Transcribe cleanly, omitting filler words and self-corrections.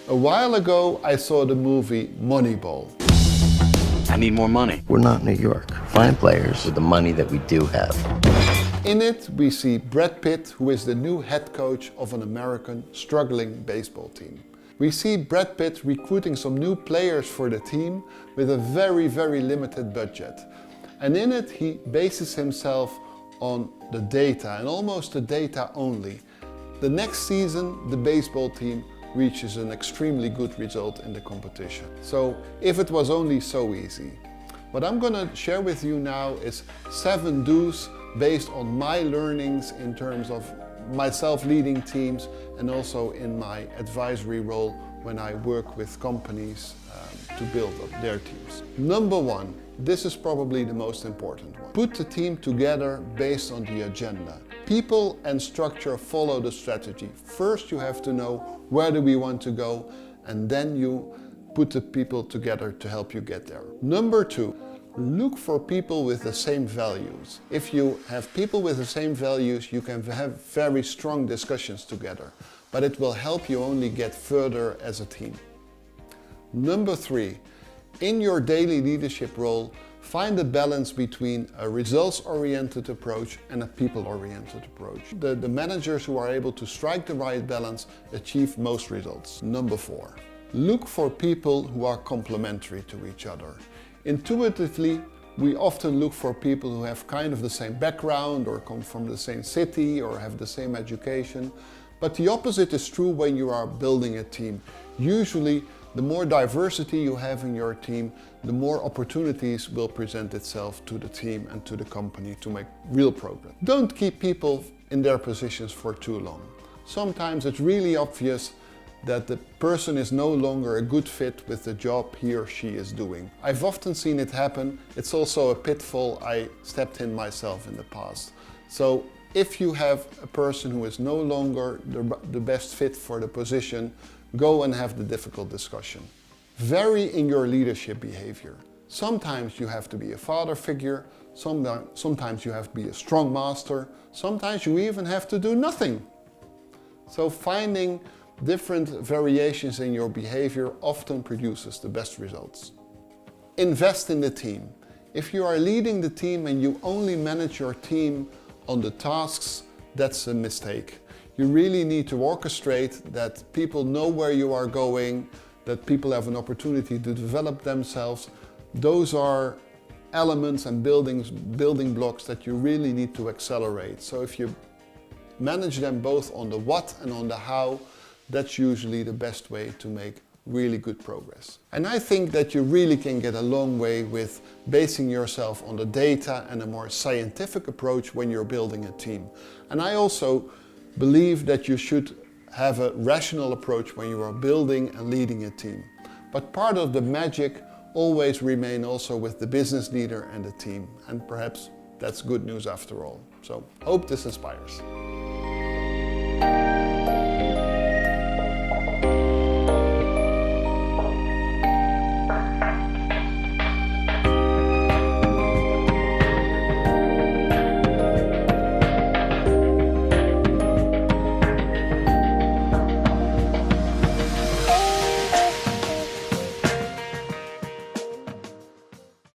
A while ago, I saw the movie Moneyball. I need more money. We're not New York. Find players with the money that we do have. In it, we see Brad Pitt, who is the new head coach of an American struggling baseball team. We see Brad Pitt recruiting some new players for the team with a very, very limited budget. And in it, he bases himself on the data, and almost the data only. The next season, the baseball team reaches an extremely good result in the competition. So if it was only so easy. What I'm gonna share with you now is 7 do's based on my learnings in terms of myself leading teams and also in my advisory role when I work with companies to build up their teams. Number 1, this is probably the most important one. Put the team together based on the agenda. People and structure follow the strategy. First you have to know where do we want to go, and then you put the people together to help you get there. Number 2, look for people with the same values. If you have people with the same values, you can have very strong discussions together, but it will help you only get further as a team. Number 3, in your daily leadership role, find a balance between a results-oriented approach and a people-oriented approach. The managers who are able to strike the right balance achieve most results. Number 4, look for people who are complementary to each other. Intuitively, we often look for people who have kind of the same background or come from the same city or have the same education. But the opposite is true when you are building a team. Usually, the more diversity you have in your team, the more opportunities will present itself to the team and to the company to make real progress. Don't keep people in their positions for too long. Sometimes it's really obvious that the person is no longer a good fit with the job he or she is doing. I've often seen it happen. It's also a pitfall I stepped in myself in the past. So if you have a person who is no longer the best fit for the position, go and have the difficult discussion. Vary in your leadership behavior. Sometimes you have to be a father figure, sometimes you have to be a strong master, sometimes you even have to do nothing. So finding different variations in your behavior often produces the best results. Invest in the team. If you are leading the team and you only manage your team on the tasks, that's a mistake. You really need to orchestrate that people know where you are going, that people have an opportunity to develop themselves. Those are elements and building blocks that you really need to accelerate. So if you manage them both on the what and on the how, that's usually the best way to make really good progress. And I think that you really can get a long way with basing yourself on the data and a more scientific approach when you're building a team. And I also believe that you should have a rational approach when you are building and leading a team. But part of the magic always remain also with the business leader and the team. And perhaps that's good news after all. So hope this inspires.